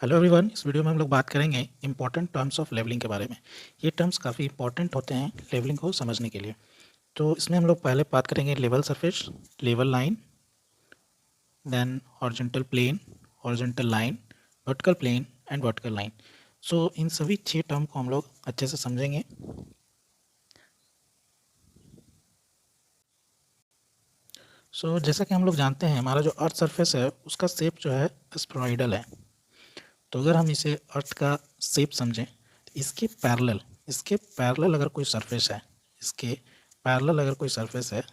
Hello everyone, इस video में हम लोग बात करेंगे इंपॉर्टेंट टर्म्स ऑफ लेवलिंग के बारे में। ये टर्म्स काफ़ी इंपॉर्टेंट होते हैं लेवलिंग को समझने के लिए। तो इसमें हम लोग पहले बात करेंगे level surface, level line, then horizontal plane, horizontal line, vertical plane and vertical line. So इन सभी 6 टर्म को हम लोग अच्छे से समझेंगे। जैसा कि हम लोग जानते हैं, हमारा जो अर्थ सरफेस है उसका शेप जो है स्फेरॉइडल है। तो अगर हम इसे अर्थ का शेप समझें तो इसके पैरेलल अगर कोई सरफेस है, इसके पैरेलल अगर कोई सरफेस है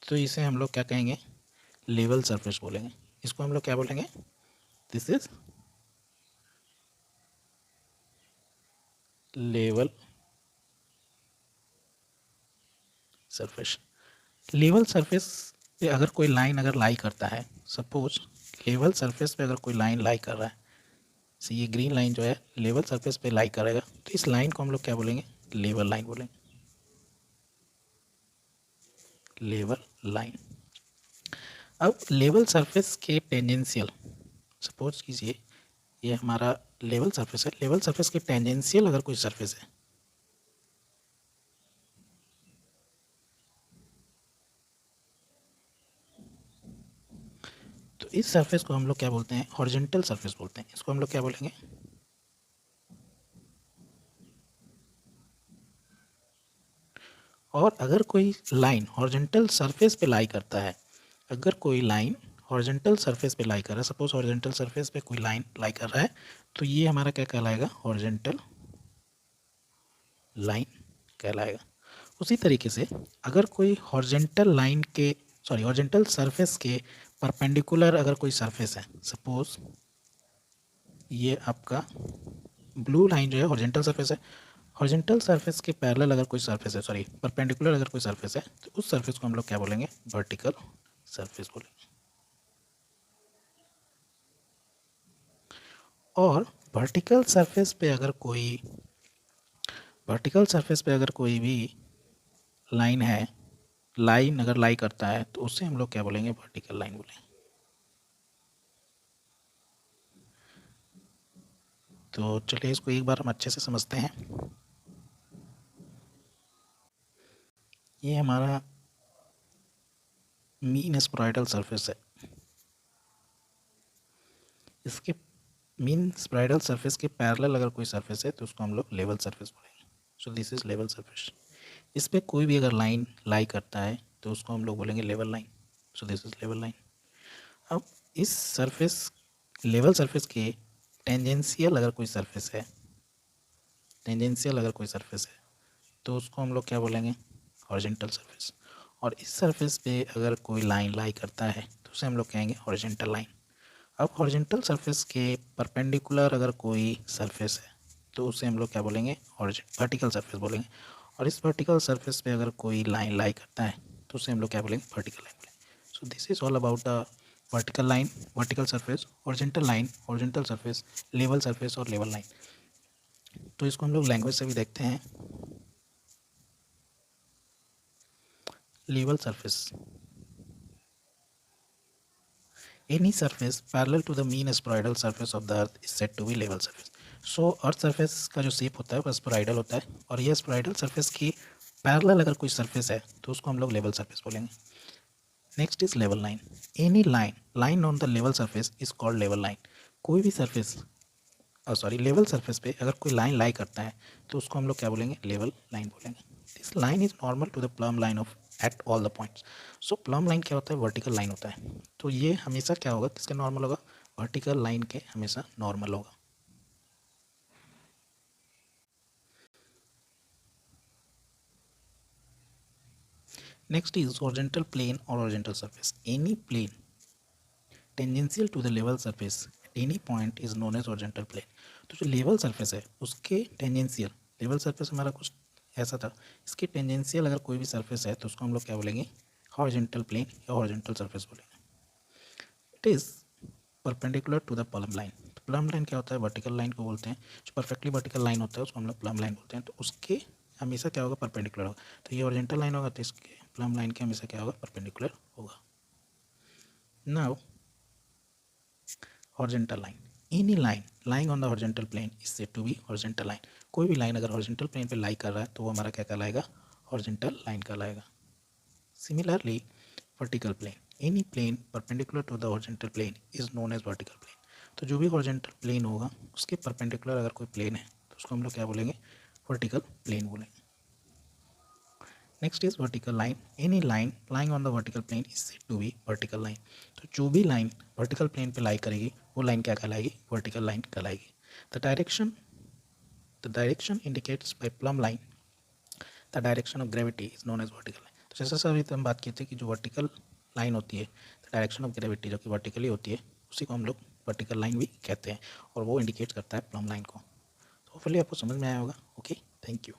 तो इसे हम लोग क्या कहेंगे? लेवल सरफेस बोलेंगे। इसको हम लोग क्या बोलेंगे? This is level surface. Level surface पे अगर कोई लाइन अगर लाई करता है, सपोज लेवल सरफेस पे अगर कोई लाइन लाई कर रहा है, तो ये ग्रीन लाइन जो है लेवल सरफेस पे लाई करेगा, तो इस लाइन को हम लोग क्या बोलेंगे? लेवल लाइन बोलेंगे। Level line. अब लेवल सरफेस के टेंजेंशियल, सपोज कीजिए ये हमारा लेवल सरफेस है, लेवल सरफेस के टेंजेंशियल अगर कोई सरफेस है, तो इस सरफेस को हम लोग क्या बोलते हैं? हॉरिजॉन्टल सरफेस बोलते हैं। इसको हम लोग क्या बोलेंगे? और अगर कोई लाइन हॉरिजॉन्टल सरफेस पे लाई करता है, अगर कोई लाइन हॉरिजॉन्टल सरफेस पे लाई कर रहा है, सपोज हॉरिजॉन्टल सरफेस पे कोई लाइन लाई कर रहा है, तो ये हमारा क्या कहलाएगा? हॉरिजॉन्टल लाइन कहलाएगा। उसी तरीके से अगर कोई हॉरिजॉन्टल लाइन के हॉरिजॉन्टल सरफेस के परपेंडिकुलर अगर कोई सरफेस है, सपोज ये आपका ब्लू लाइन जो है हॉरिजॉन्टल सरफेस है, हॉरिजॉन्टल सरफेस के पैरेलल अगर कोई सरफेस है, परपेंडिकुलर अगर कोई सरफेस है, तो उस सरफेस को हम लोग क्या बोलेंगे? वर्टिकल सरफेस बोलेंगे। और वर्टिकल सरफेस पे अगर कोई भी लाइन है, लाइन अगर लाई करता है, तो उससे हम लोग क्या बोलेंगे? वर्टिकल लाइन बोलेंगे। तो चलिए इसको एक बार हम अच्छे से समझते हैं। ये हमारा मीन स्पाइरल सरफेस है। इसके मीन स्पाइरल सरफेस के पैरेलल अगर कोई सरफेस है तो उसको हम लोग लेवल सरफेस बोलेंगे। So this is level surface. इस पर कोई भी अगर लाइन लाई करता है तो उसको हम लोग बोलेंगे level line. So this is level line. अब इस सरफेस, लेवल सरफेस के टेंजेंशियल अगर कोई सरफेस है, टेंजेंशियल अगर कोई सरफेस है, तो उसको हम लोग क्या बोलेंगे? Horizontal surface. और इस सरफेस पे अगर कोई लाइन लाई करता है तो उसे हम लोग कहेंगे हॉरिजॉन्टल लाइन। अब हॉरिजॉन्टल सरफेस के परपेंडिकुलर अगर कोई सरफेस है तो उसे हम लोग क्या बोलेंगे? वर्टिकल सरफेस बोलेंगे। और इस वर्टिकल सरफेस पे अगर कोई लाइन लाई करता है तो उसे हम लोग क्या बोलेंगे? वर्टिकल लाइन बोलेंगे। So this is all about the vertical line, vertical surface, horizontal line, horizontal surface, level surface और लेवल लाइन। तो इसको हम लोग लैंग्वेज से भी देखते हैं। Level surface, any surface parallel to the mean spheroidal surface of the earth is said to be level surface. So earth surface का जो शेप होता है वो स्पोराइडल होता है, और ये स्पोराइडल सरफेस की पैरेलल अगर कोई सरफेस है तो उसको हम लोग लेवल सरफेस बोलेंगे। Next is level line. Any line on the level surface is called level line. कोई भी सरफेस, लेवल सरफेस पे अगर कोई लाइन लाई करता है तो उसको हम लोग क्या बोलेंगे? लेवल लाइन बोलेंगे। This line is normal to the plumb line of at all the points. So plumb line क्या होता है? वर्टिकल लाइन होता है। तो ये हमेशा क्या होगा? किसके नॉर्मल होगा? वर्टिकल लाइन के हमेशा नॉर्मल होगा। नेक्स्ट इज हॉरिजॉन्टल प्लेन और horizontal surface. Any plane tangential to the level surface at any point is known as horizontal plane. तो जो लेवल सरफेस है उसके टेंजेंशियल, लेवल सरफेस हमारा कुछ ऐसा था, इसके टेंजेंशियल अगर कोई भी सरफेस है तो उसको हम लोग क्या बोलेंगे? हॉरिजॉन्टल प्लेन या हॉरिजॉन्टल सरफेस बोलेंगे। It is perpendicular to the plumb line. तो प्लम लाइन क्या होता है? वर्टिकल लाइन को बोलते हैं। जो परफेक्टली वर्टिकल लाइन होता है उसको हम लोग प्लम लाइन बोलते हैं। तो उसके हमेशा क्या होगा? परपेंडिकुलर होगा। तो ये हॉरिजॉन्टल लाइन होगा तो इसके प्लम लाइन के हमेशा क्या होगा? परपेंडिकुलर होगा। Now horizontal line, any line lying on the horizontal plane is said to be horizontal line. कोई भी लाइन अगर हॉरिजॉन्टल प्लेन पे लाई कर रहा है तो वो हमारा क्या कहलाएगा, हॉरिजॉन्टल लाइन कहलाएगा। Similarly vertical plane, any plane perpendicular to the horizontal plane is known as vertical plane. तो जो भी हॉरिजॉन्टल प्लेन होगा उसके परपेंडिकुलर अगर कोई प्लेन है तो उसको हम लोग क्या बोलेंगे, वर्टिकल प्लेन बोलेंगे। Next is vertical line, any line lying on the vertical plane is said to be vertical line. तो जो भी लाइन वर्टिकल प्लेन पे लाई करेगी वो लाइन क्या कहलाएगी, वर्टिकल लाइन कहलाएगी। The direction indicates by plumb line the direction of gravity is known as vertical line. तो जैसा अभी हम बात किए थे कि जो वर्टिकल लाइन होती है द डायरेक्शन ऑफ ग्रेविटी जो कि वर्टिकली होती है उसी को हम लोग वर्टिकल लाइन भी कहते हैं और वो इंडिकेट करता है प्लम लाइन को। तो होपफुली आपको समझ में आया होगा। Okay, thank you.